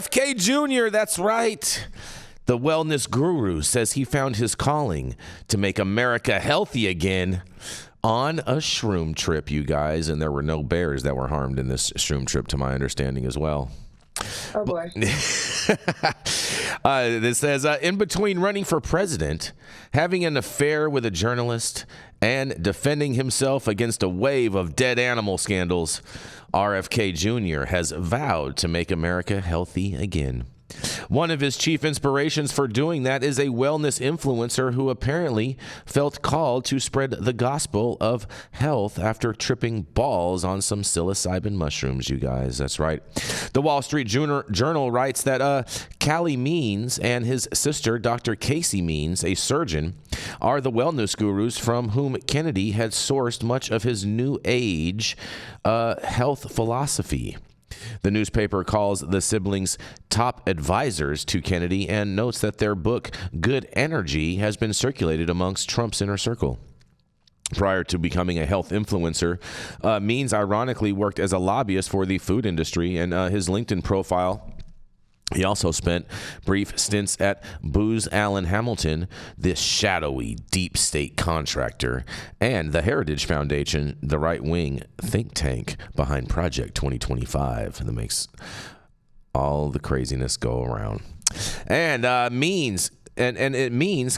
RFK Jr., that's right. The wellness guru says he found his calling to make America healthy again on a shroom trip, you guys. And there were no bears that were harmed in this shroom trip, to my understanding as well. Oh, boy. This says, in between running for president, having an affair with a journalist, and defending himself against a wave of dead animal scandals, RFK Jr. has vowed to make America healthy again. One of his chief inspirations for doing that is a wellness influencer who apparently felt called to spread the gospel of health after tripping balls on some psilocybin mushrooms, you guys. That's right. The Wall Street Journal writes that Callie Means and his sister, Dr. Casey Means, a surgeon, are the wellness gurus from whom Kennedy had sourced much of his new age health philosophy. The newspaper calls the siblings top advisors to Kennedy and notes that their book, Good Energy, has been circulated amongst Trump's inner circle. Prior to becoming a health influencer, Means ironically worked as a lobbyist for the food industry, and his LinkedIn profile, he also spent brief stints at Booz Allen Hamilton, this shadowy deep state contractor, and the Heritage Foundation, the right-wing think tank behind Project 2025 that makes all the craziness go around. And Means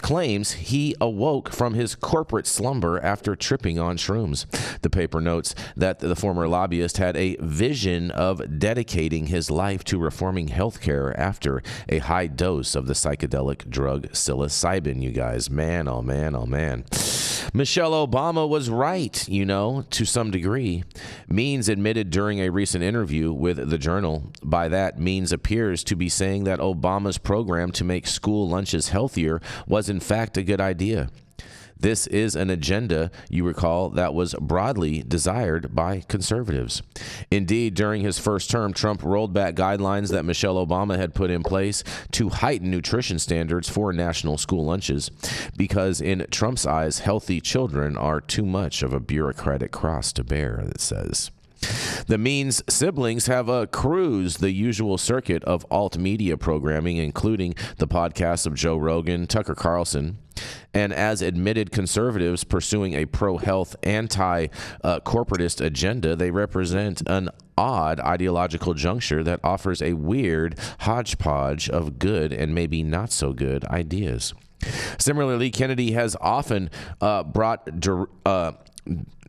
claims he awoke from his corporate slumber after tripping on shrooms. The paper notes that the former lobbyist had a vision of dedicating his life to reforming healthcare after a high dose of the psychedelic drug psilocybin, you guys. Man, oh man, oh man. Michelle Obama was right, to some degree. Means admitted during a recent interview with the Journal. By that, Means appears to be saying that Obama's program to make school lunches healthier was in fact a good idea. This is an agenda, you recall, that was broadly desired by conservatives. Indeed, during his first term, Trump rolled back guidelines that Michelle Obama had put in place to heighten nutrition standards for national school lunches, because in Trump's eyes, healthy children are too much of a bureaucratic cross to bear, it says. The Means siblings have cruised the usual circuit of alt media programming, including the podcasts of Joe Rogan, Tucker Carlson, and as admitted conservatives pursuing a pro-health, anti-corporatist agenda, they represent an odd ideological juncture that offers a weird hodgepodge of good and maybe not so good ideas. Similarly, Kennedy has often brought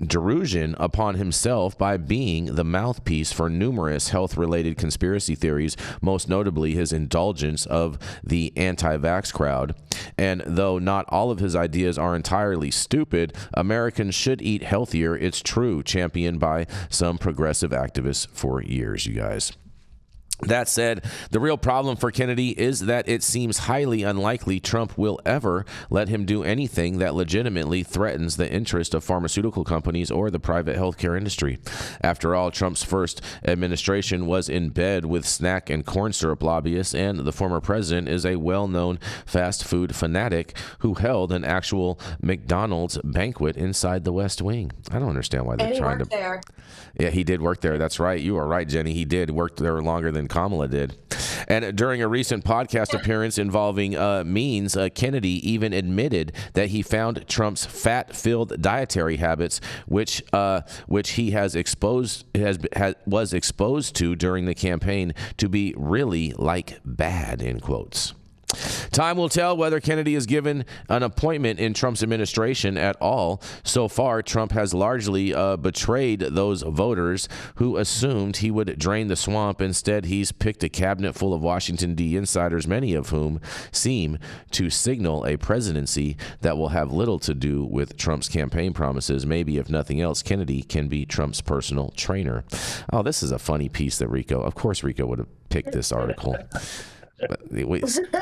derision upon himself by being the mouthpiece for numerous health-related conspiracy theories, most notably his indulgence of the anti-vax crowd. And though not all of his ideas are entirely stupid, Americans should eat healthier, it's true, championed by some progressive activists for years, you guys. That said, the real problem for Kennedy is that it seems highly unlikely Trump will ever let him do anything that legitimately threatens the interest of pharmaceutical companies or the private healthcare industry. After all, Trump's first administration was in bed with snack and corn syrup lobbyists, and the former president is a well-known fast food fanatic who held an actual McDonald's banquet inside the West Wing. I don't understand why they're trying to... There. Yeah, he did work there. That's right. You are right, Jenny. He did work there longer than Kamala did. And during a recent podcast appearance involving Means, Kennedy even admitted that he found Trump's fat-filled dietary habits, which he was exposed to during the campaign, to be really like bad, in quotes. Time will tell whether Kennedy is given an appointment in Trump's administration at all. So far, Trump has largely betrayed those voters who assumed he would drain the swamp. Instead, he's picked a cabinet full of Washington, D. insiders, many of whom seem to signal a presidency that will have little to do with Trump's campaign promises. Maybe, if nothing else, Kennedy can be Trump's personal trainer. Oh, this is a funny piece that Rico, of course, Rico would have picked this article. But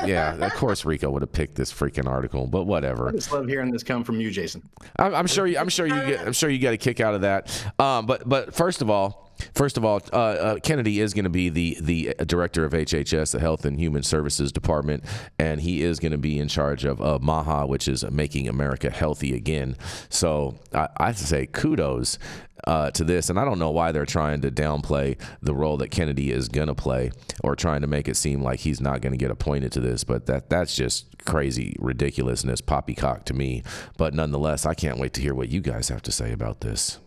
yeah, of course Rico would have picked this freaking article, but whatever. I just love hearing this come from you, Jason. I'm sure you get a kick out of that. But first of all, Kennedy is going to be the director of HHS, the Health and Human Services Department, and he is going to be in charge of MAHA, which is Making America Healthy Again. So I say kudos. to this, and I don't know why they're trying to downplay the role that Kennedy is going to play, or trying to make it seem like he's not going to get appointed to this. But that's just crazy ridiculousness, poppycock to me. But nonetheless, I can't wait to hear what you guys have to say about this.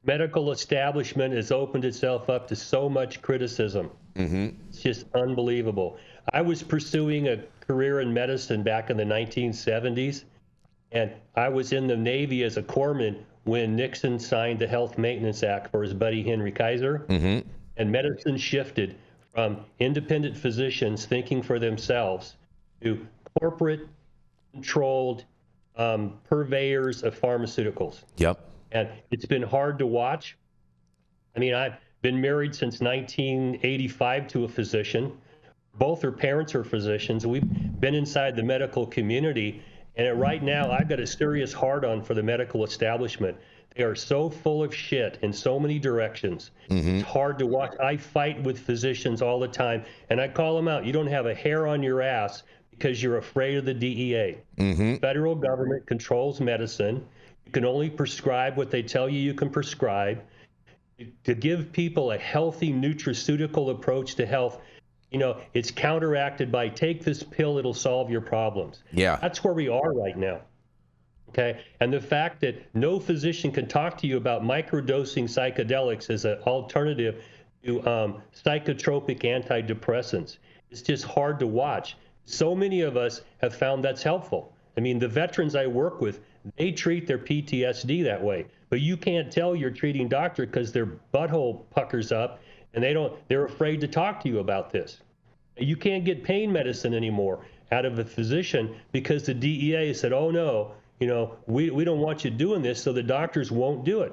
Medical establishment has opened itself up to so much criticism. It's just unbelievable. I was pursuing a career in medicine back in the 1970s, and I was in the Navy as a corpsman when Nixon signed the Health Maintenance Act for his buddy Henry Kaiser. And medicine shifted from independent physicians thinking for themselves to corporate controlled purveyors of pharmaceuticals. Yep. And it's been hard to watch. I mean, I've been married since 1985 to a physician. Both her parents are physicians. We've been inside the medical community, and right now I've got a serious hard-on for the medical establishment. They are so full of shit in so many directions. It's hard to watch. I fight with physicians all the time, and I call them out. You don't have a hair on your ass because you're afraid of the DEA. Federal government controls medicine. You can only prescribe what they tell you can prescribe. To give people a healthy nutraceutical approach to health, you know, it's counteracted by take this pill, it'll solve your problems. Yeah. That's where we are right now. Okay. And the fact that no physician can talk to you about microdosing psychedelics as an alternative to psychotropic antidepressants, it's just hard to watch. So many of us have found that's helpful. I mean, the veterans I work with, they treat their PTSD that way, but you can't tell your treating doctor because their butthole puckers up and they're afraid to talk to you about this. You can't get pain medicine anymore out of a physician because the DEA said, oh no, you know, we don't want you doing this, so the doctors won't do it.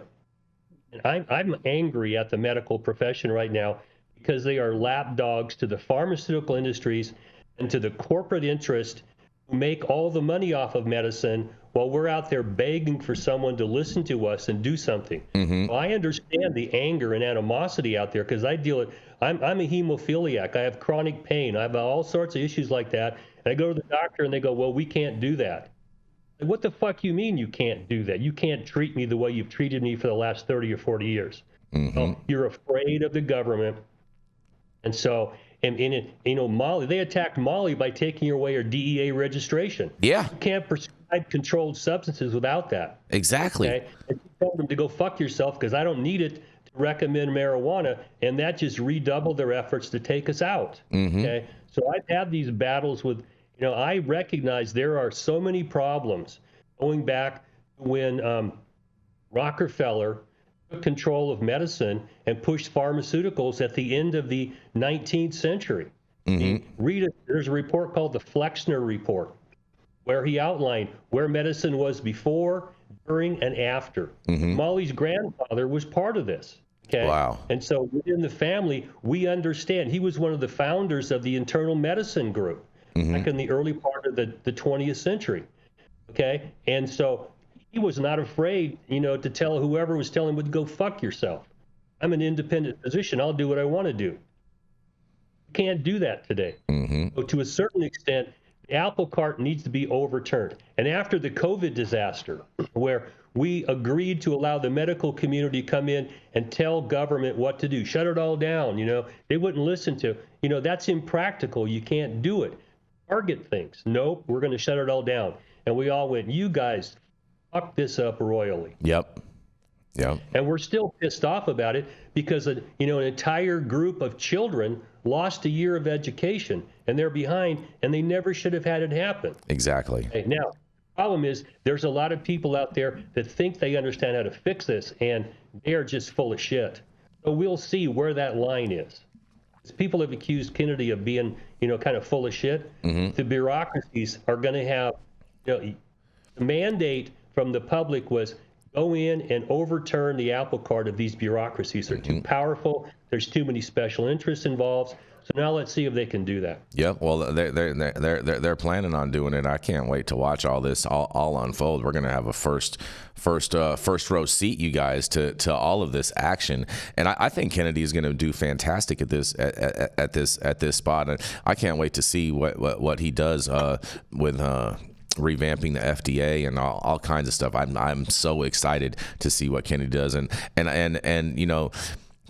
And I'm angry at the medical profession right now because they are lapdogs to the pharmaceutical industries and to the corporate interest who make all the money off of medicine while we're out there begging for someone to listen to us and do something. Well, I understand the anger and animosity out there because I deal with, I'm a hemophiliac. I have chronic pain. I have all sorts of issues like that. And I go to the doctor and they go, well, we can't do that. Like, what the fuck you mean you can't do that? You can't treat me the way you've treated me for the last 30 or 40 years. So you're afraid of the government. And so, and you know, Molly, they attacked Molly by taking away her DEA registration. Yeah. You can't prescribe controlled substances without that. Exactly. Okay? And she told them to go fuck yourself because I don't need it to recommend marijuana, and that just redoubled their efforts to take us out. Okay? So I've had these battles with, you know, I recognize there are so many problems going back to when Rockefeller took control of medicine and pushed pharmaceuticals at the end of the 19th century. Read it. There's a report called the Flexner Report, where he outlined where medicine was before, during, and after. Molly's grandfather was part of this. Okay. Wow. And so within the family, we understand. He was one of the founders of the internal medicine group back in the early part of the 20th century. Okay. And so he was not afraid, you know, to tell whoever was telling him to go fuck yourself. I'm an independent physician. I'll do what I want to do. You can't do that today. So to a certain extent, the apple cart needs to be overturned. And after the COVID disaster, where we agreed to allow the medical community to come in and tell government what to do, shut it all down, you know, they wouldn't listen to, you know, that's impractical. You can't do it. Target things. Nope, we're going to shut it all down. And we all went, you guys fuck this up royally. Yep. And we're still pissed off about it because, you know, an entire group of children lost a year of education and they're behind and they never should have had it happen. Exactly. Okay, now, the problem is there's a lot of people out there that think they understand how to fix this and they're just full of shit. So we'll see where that line is. People have accused Kennedy of being, you know, kind of full of shit. The bureaucracies are going to have, you know, the mandate from the public was go in and overturn the apple cart of these bureaucracies. They're too powerful. There's too many special interests involved. So now let's see if they can do that. Yeah, well, they're planning on doing it. I can't wait to watch all this all unfold. We're gonna have a first row seat, you guys, to all of this action, and I think Kennedy is gonna do fantastic at this spot, and I can't wait to see what he does with revamping the FDA and all kinds of stuff. I'm so excited to see what Kennedy does. And you know,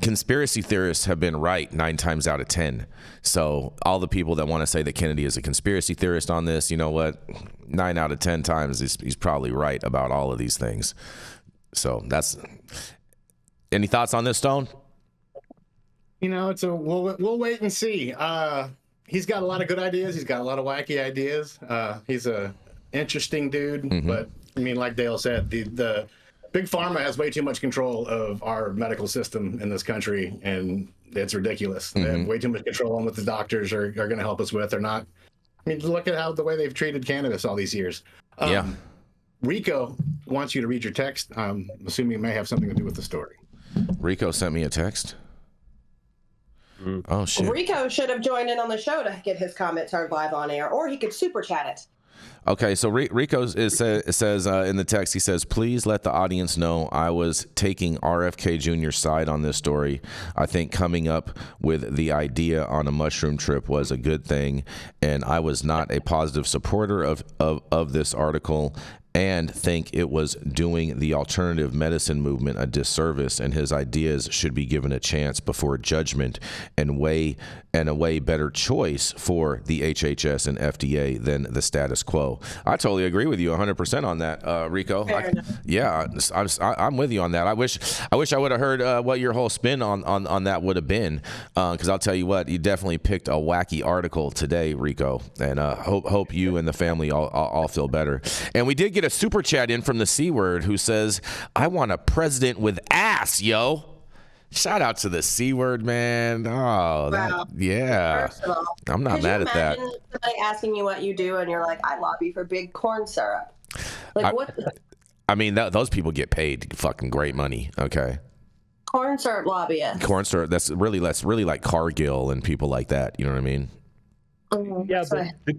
conspiracy theorists have been right 9 times out of 10. So all the people that want to say that Kennedy is a conspiracy theorist on this, you know what? 9 out of 10 times he's probably right about all of these things. So that's. Any thoughts on this, Stone? You know, we'll wait and see. He's got a lot of good ideas. He's got a lot of wacky ideas. He's a interesting dude, but I mean, like Dale said, the big pharma has way too much control of our medical system in this country, and it's ridiculous. They have way too much control on what the doctors are going to help us with or not. I mean, look at the way they've treated cannabis all these years. Rico wants you to read your text. I'm assuming it may have something to do with the story. Rico sent me a text. Oh shit! Rico should have joined in on the show to get his comments heard live on air, or he could super chat it. Okay, so Rico says in the text, he says, please let the audience know I was taking RFK Jr.'s side on this story. I think coming up with the idea on a mushroom trip was a good thing, and I was not a positive supporter of this article, and think it was doing the alternative medicine movement a disservice, and his ideas should be given a chance before judgment, and a way better choice for the HHS and FDA than the status quo. I totally agree with you 100% on that, Rico. I'm with you on that. I wish I would have heard what your whole spin on that would have been, because I'll tell you what, you definitely picked a wacky article today, Rico, and hope you and the family all feel better. And we did get a super chat in from the C Word who says, I want a president with ass, yo. Shout out to the C Word, man. Oh, wow. Yeah. First of all, I'm not mad at that. Somebody asking you what you do, and you're like, I lobby for big corn syrup. Like, what? I mean, those people get paid fucking great money. Okay. Corn syrup lobbyists. Corn syrup. That's really like Cargill and people like that. You know what I mean? Yeah, but the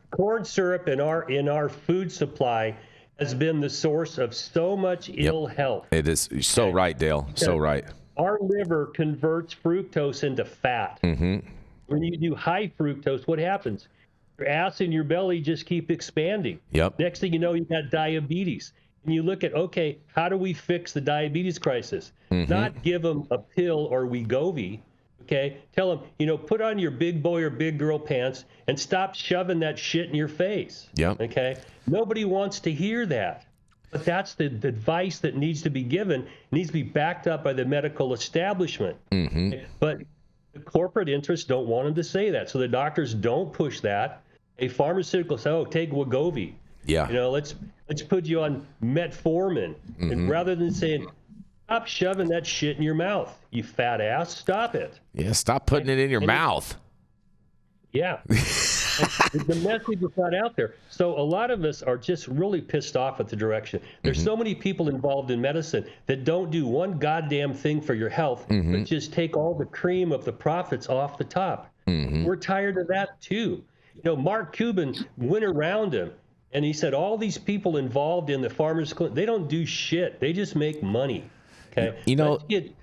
corn syrup in our food supply has been the source of so much ill health. It is so right, Dale. So right. Our liver converts fructose into fat. When you do high fructose, what happens? Your ass and your belly just keep expanding. Yep. Next thing you know, you've got diabetes. And you look at, okay, how do we fix the diabetes crisis? Not give them a pill or Wegovy. Okay, tell them, put on your big boy or big girl pants and stop shoving that shit in your face. Yep. Okay, nobody wants to hear that. But that's the advice that needs to be given, needs to be backed up by the medical establishment. But the corporate interests don't want them to say that. So the doctors don't push that. A pharmaceutical say, oh, take Wegovy. Yeah. Let's put you on metformin. And rather than saying, stop shoving that shit in your mouth, you fat ass, stop it. Yeah, stop putting it in your mouth. Yeah. The message is not out there. So a lot of us are just really pissed off at the direction. There's so many people involved in medicine that don't do one goddamn thing for your health, but just take all the cream of the profits off the top. We're tired of that too. Mark Cuban went around him and he said all these people involved in the farmers clinic, they don't do shit. They just make money. Okay. Let's get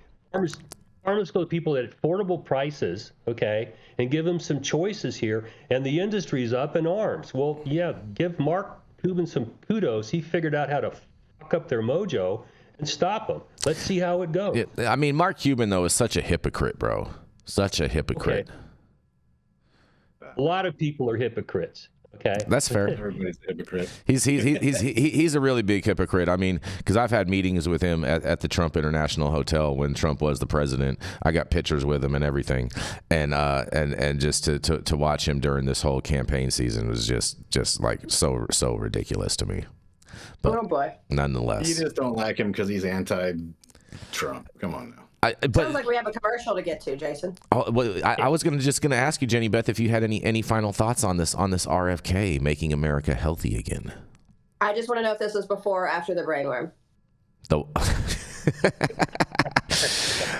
pharmaceutical people at affordable prices, okay, and give them some choices here, and the industry's up in arms. Well, yeah, give Mark Cuban some kudos. He figured out how to fuck up their mojo and stop them. Let's see how it goes. I mean, Mark Cuban, though, is such a hypocrite, bro. Such a hypocrite. Okay. A lot of people are hypocrites. Okay, that's fair. Everybody's a hypocrite. He's a really big hypocrite. I mean, because I've had meetings with him at the Trump International Hotel when Trump was the president. I got pictures with him and everything, and just to watch him during this whole campaign season was just like so ridiculous to me. But oh boy, nonetheless, You just don't like him because he's anti-Trump. Come on now. Sounds like we have a commercial to get to, Jason. I was just gonna ask you, Jenny Beth, if you had any final thoughts on this RFK making America healthy again. I just want to know if this was before or after the brainworm.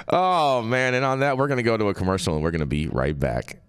Oh man! And on that, we're gonna go to a commercial, and we're gonna be right back.